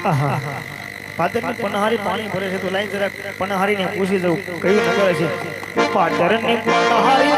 આહા પાદરની પનહારી પાણી ભરે છે તો લાઈ જરા પનહારીને પૂછી જવું કયું નગર છે પાદરની પનહારી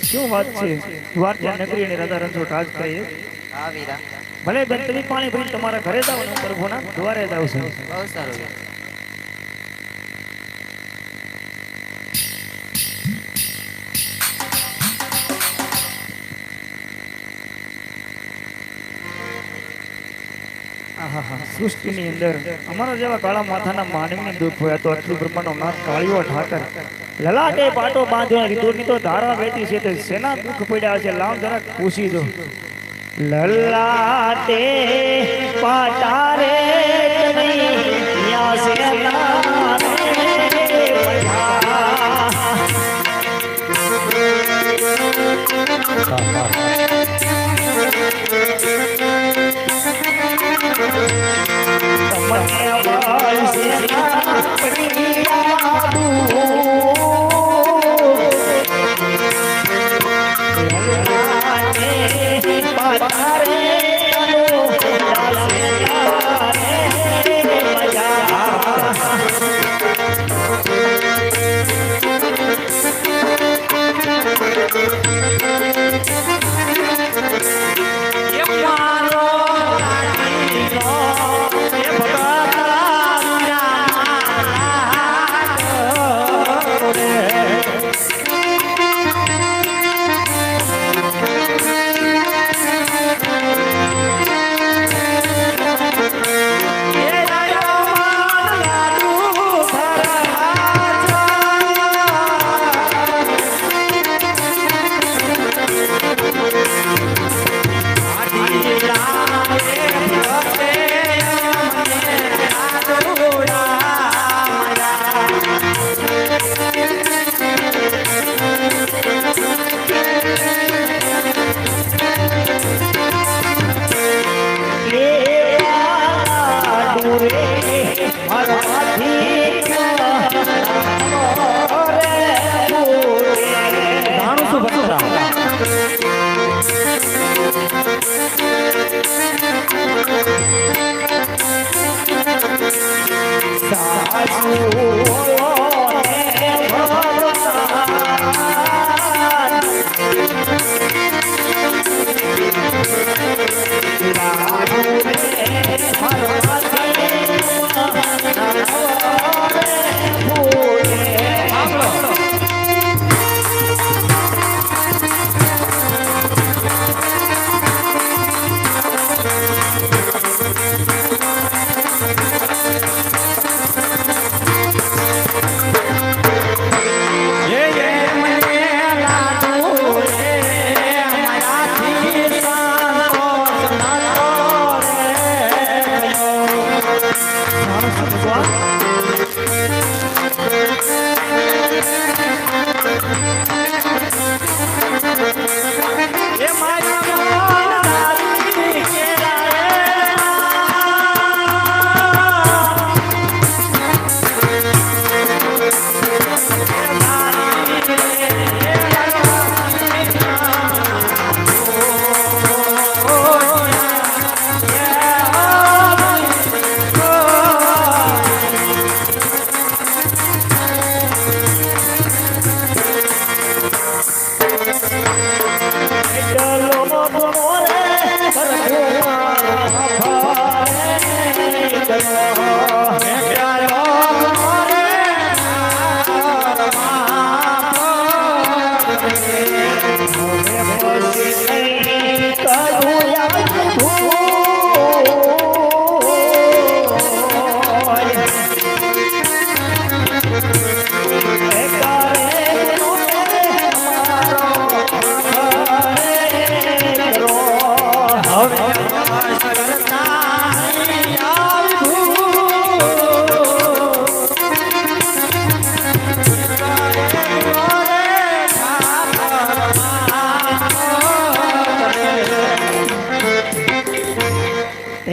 શું વાત છે દ્વારકા નગરી અને રાધા રણછોડ રાજ કરે હા વીરા ભલે બેન તમે પાણી ભરીને તમારા ઘરે જાવ ને પ્રભુના દ્વારે જાવ છો બહુ સારું સૃષ્ટિની અંદર અમારા જેવા કાળા માથાના માનવીને દુઃખ હોય તો અખિલ બ્રહ્માંડનો નાથ કાળિયો ઠાકર લલાટે પાટો બાંધ્યો વિદુરની તો ધારા વહેતી છે તે શેના દુઃખ પડ્યા છે લાવ જરાક પૂછી દો લલાટે પાટા રે કનૈયા શેના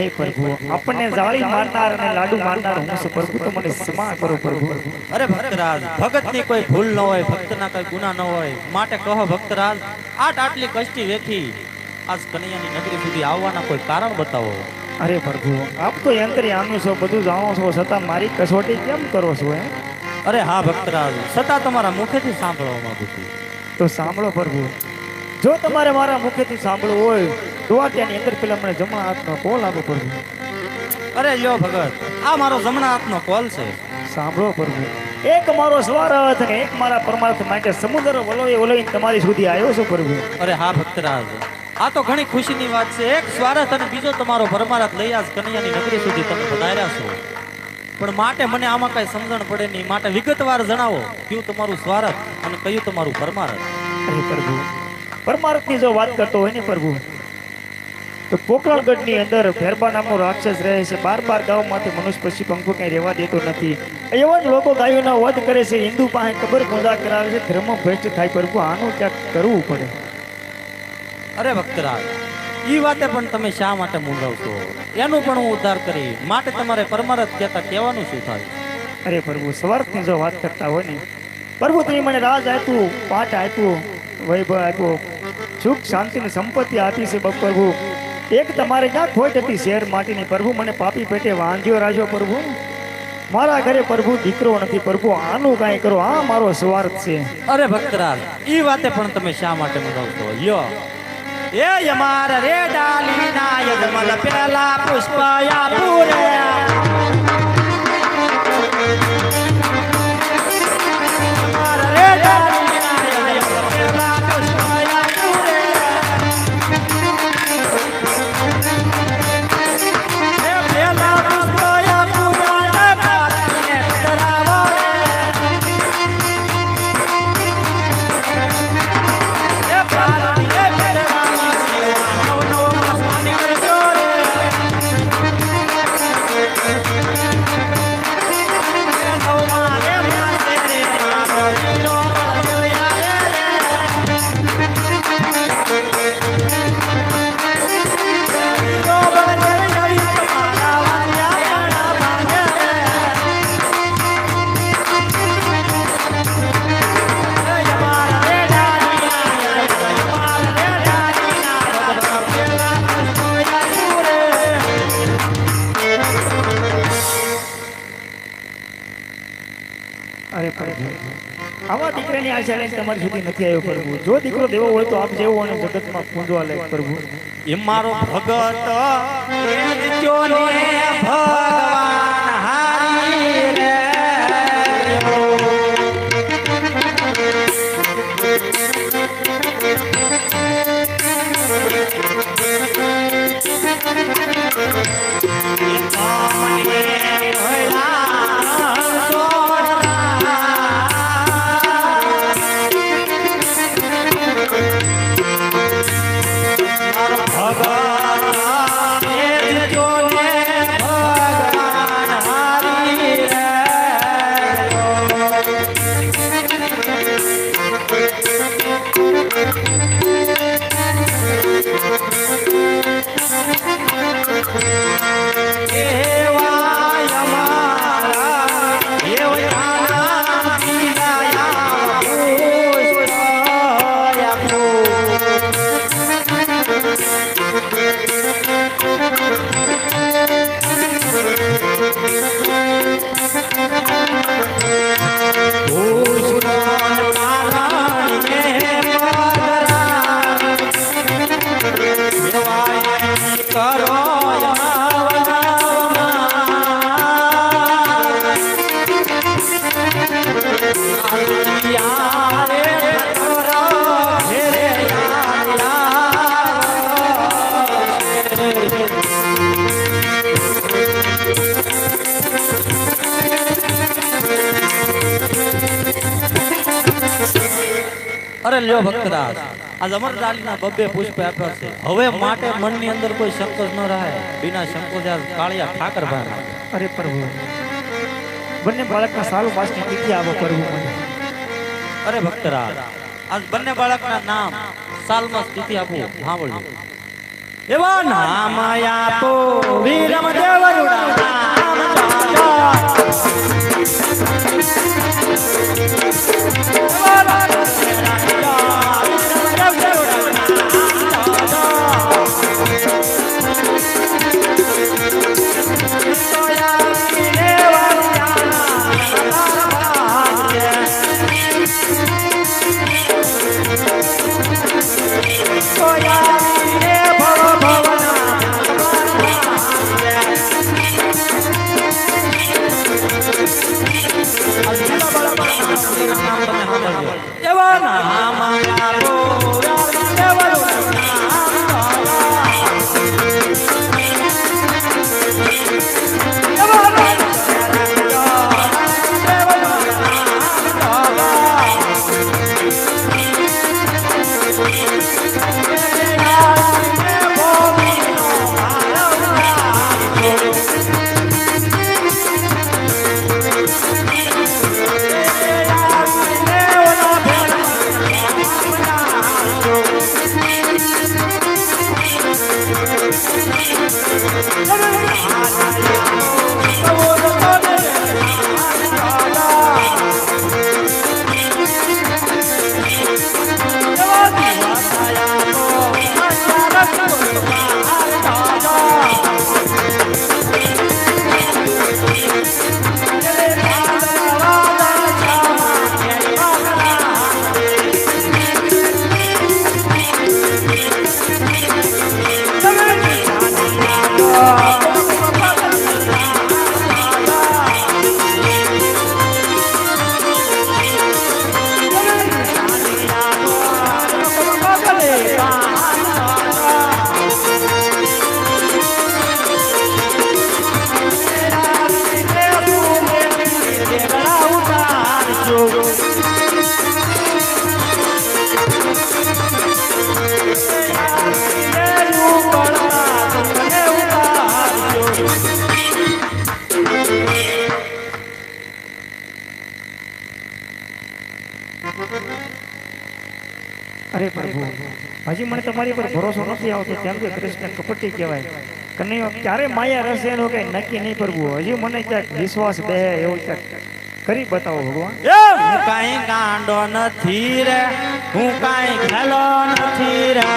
નહીં પ્રભુ, આપણને જાળી મારનાર અને લાડુ મારનાર હું છું પ્રભુ, તો મને ક્ષમા કરો પ્રભુ. અરે ભક્તરાજ, ભગતની કોઈ ભૂલ ન હોય, ભક્તના કોઈ ગુના ન હોય, માટે કહો ભક્તરાજ, આટલી કષ્ટી વેઠી આજ કનૈયાની નગરી સુધી આવવાના કોઈ કારણ બતાવો. અરે પ્રભુ, આપ તો અંતર્યામી છો, બધું જાણો છો, છતાં મારી કસોટી કેમ કરો છો હે? અરે હા ભક્તરાજ, છતાં તમારા મુખેથી સાંભળવા માંગુ છું. તો સાંભળો પ્રભુ, જો તમારે મારા મુખેથી સાંભળવું હોય તો ત્યાંની અંદર પેલા મને જમણા હાથનો કોલ આપો પ્રભુ. અરે લ્યો ભગત, આ મારો જમણા હાથનો કોલ છે. સાંભળો પ્રભુ, એક મારો સ્વાર્થ અને એક મારા પરમાર્થ માટે સમુદ્ર વલોવીને તમારી સુધી આવ્યો છું પ્રભુ. અરે હા ભક્તરાજ, આ તો ઘણી ખુશીની વાત છે. એક સ્વાર્થ અને બીજો તમારો પરમાર્થ લઈ આજ કનૈયાની નગરી સુધી તમે પધાર્યા છો. પણ માટે મને આમાં કઈ સમજણ પડે નહીં, માટે વિગતવાર જણાવો, કયું તમારું સ્વાર્થ અને કયું તમારું પરમાર્થ. અરે પ્રભુ, પરમાર્થની જો વાત કરતો હોય ને પ્રભુ, તો પોકરણગઢની અંદર ભેરબા નામનો રાક્ષસ રહે છે. 12 ગામમાંથી મનુષ્ય પશુ પંખો કઈ રહેવા દેતો નથી. એવા જ લોકો ગાયોનો વધ કરે છે, હિન્દુ પાસે કબર પૂજા કરાવે છે, ધર્મ ભ્રષ્ટ થાય પ્રભુ, આનું ક્યાંક કરવું પડે. અરે ભક્તરાજ, ઈ વાતે પણ તમે શા માટે મૂંઝવશો? એનું પણ હું ઉદ્ધાર કરી, માટે તમારે પરમાર્થ કહેતા કહેવાનું શું થાય? અરે પ્રભુ, સ્વાર્થની જો વાત કરતા હોય ને પ્રભુ, તમે મને રાજ આપ્યું, પાઠ આપ્યું, વૈભવ આપ્યો, સુખ શાંતિ ને સંપત્તિ આપી છે પ્રભુ. એક તમારે ક્યાં ખોટ હતી શહેર માટીની પ્રભુ, મને પાપી પેટે વાંધ્યો રાખ્યો પ્રભુ. મારા ઘરે પ્રભુ દીકરો નથી પ્રભુ, આનું કાંઈ કરો, આ મારો સ્વાર્થ છે. અરે ભક્તરાજ, ઈ વાતે પણ તમે શા માટે મૂંઝવશો? લ્યો, એ યમાર રે ડાલીના યજમલ પેલા પુષ્પ આપું રે. અરે પ્રભુ, આવા દીકરાની આશા લઈને તમારી સુધી નથી આવ્યો પ્રભુ. જો દીકરો દેવો હોય તો આપ જેવો અને જગતમાં પૂંજવા લે પ્રભુ. એ મારો ભગત એ જીત્યો ને ભગવાન હારી રે. અરે લ્યો ભક્તરાજ, આજ અમરદાલીના બબ્બે પુષ્પ આપ્યા છે. હવે માટે મનની અંદર કોઈ સંકોચ ન રહે. બિના સંકોચ આજ કાળિયા ઠાકર ભાઈ. અરે પ્રભુ, બંને બાળકના સારું પાસની તિથિ આપો પ્રભુ મને. અરે ભક્તરાજ, આજ બંને બાળકના નામ સાલમાં તિથિ આપું સાંભળજો. એવા નામ આપો વીરમ દેવરુડા નામ જાજા. એવા નામ રાજા વીરમ દેવરુડા નામ જાજા. સોયા દેવરિયાના ભાગ્ય. સોયા એવા નામ આપો દેવરુડા નામ જાજા. એવા નામ અરે પ્રભુ, હજી મને તમારી પર ભરોસો નથી આવતો. કેમ કે કૃષ્ણ કપટી કહેવાય. કનૈયો ક્યારે માયા રસે એનું કઈ નક્કી નહીં પ્રભુ. હજી મને ક્યાંક વિશ્વાસ બે એવું ક્યાંક કરી બતાવો ભગવાન. હું કાંઈ ગાંડો નથી રે, હું કાંઈ ખેલો નથી રે.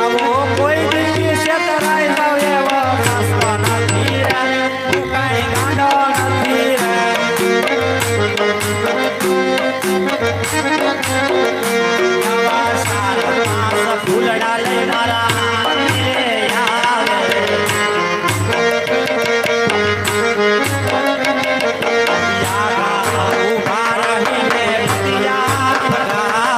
આવો કોઈ દિવસે તરાઈ જાવ એવો રસ્તો નથી રે, હું કાંઈ ગાંડો નથી રે. આવા સારા માણસ ફૂલડા લઈ મારા મંદિરે આવે. યા ઉભા રહીને દિયા ભગા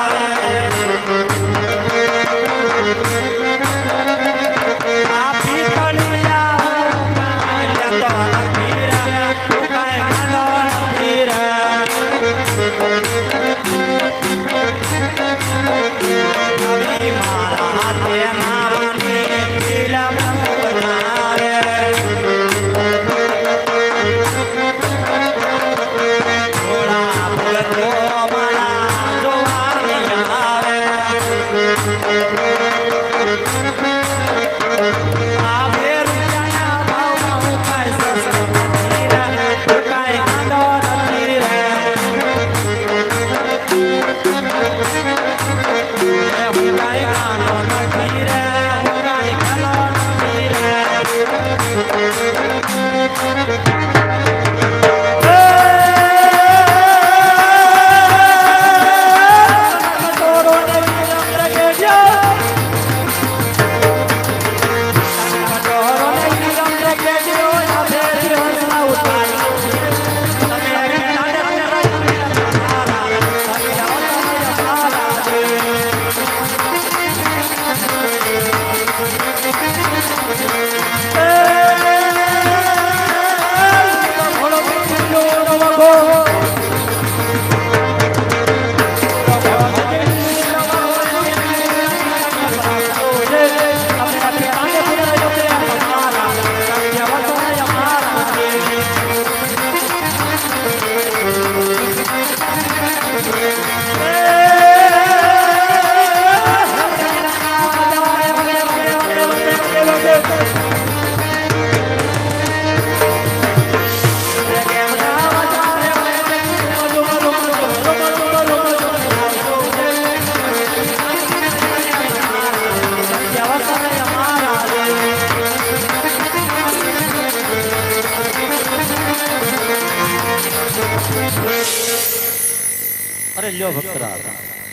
અરે લ્યો ભક્તરાજ,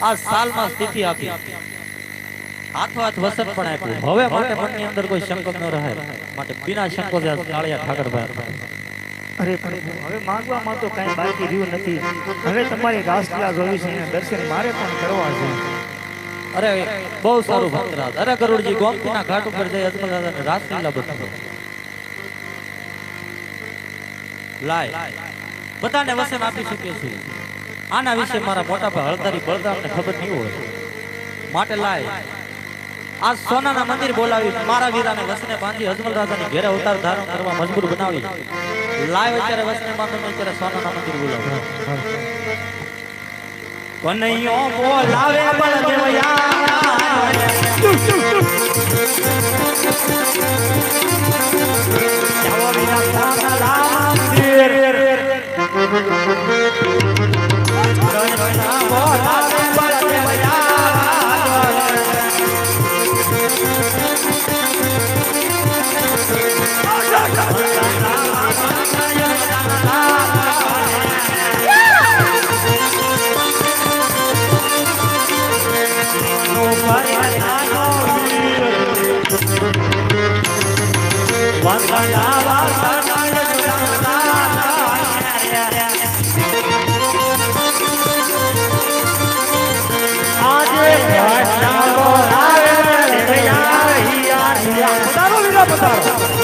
આ સાલમાં સ્થિતિ આપી, હાથો હાથ વસન પણ આપ્યું. હવે માટે મનની અંદર કોઈ સંકોચ ન રહે, માટે બિના સંકોચે આ કાળિયા ઠાકરભાઈ. અરે પ્રભુ, હવે માંગવામાં તો કાંઈ બાકી રહ્યું નથી. હવે તમારી રાસલીલા જોવી છે અને દર્શન મારે પણ કરવા છે. અરે બહુ સારું ભક્તરાજ. અરે ગરુડજી, ગોમતીના ઘાટ ઉપર જઈ અજમલ દાદાને રાસલીલા બતાવો. લાય, બધાને વસન આપી શકીએ છું. આના વિશે મારા મોટા ભાઈ હળદારી બળદામને ખબર નહીં હોય, માટે લાય આ સોનાના મંદિર બોલાવી મારા વીરાને વસને બાંધી અજમલ રાજાની ઘેરે અવતાર ધારણ કરવા મજબૂર બનાવી. લાય અત્યારે વસને બાંધો, અત્યારે સોનાના મંદિર બોલાવો. કનૈયો બોલાવે પધારો વીરા, પધારો.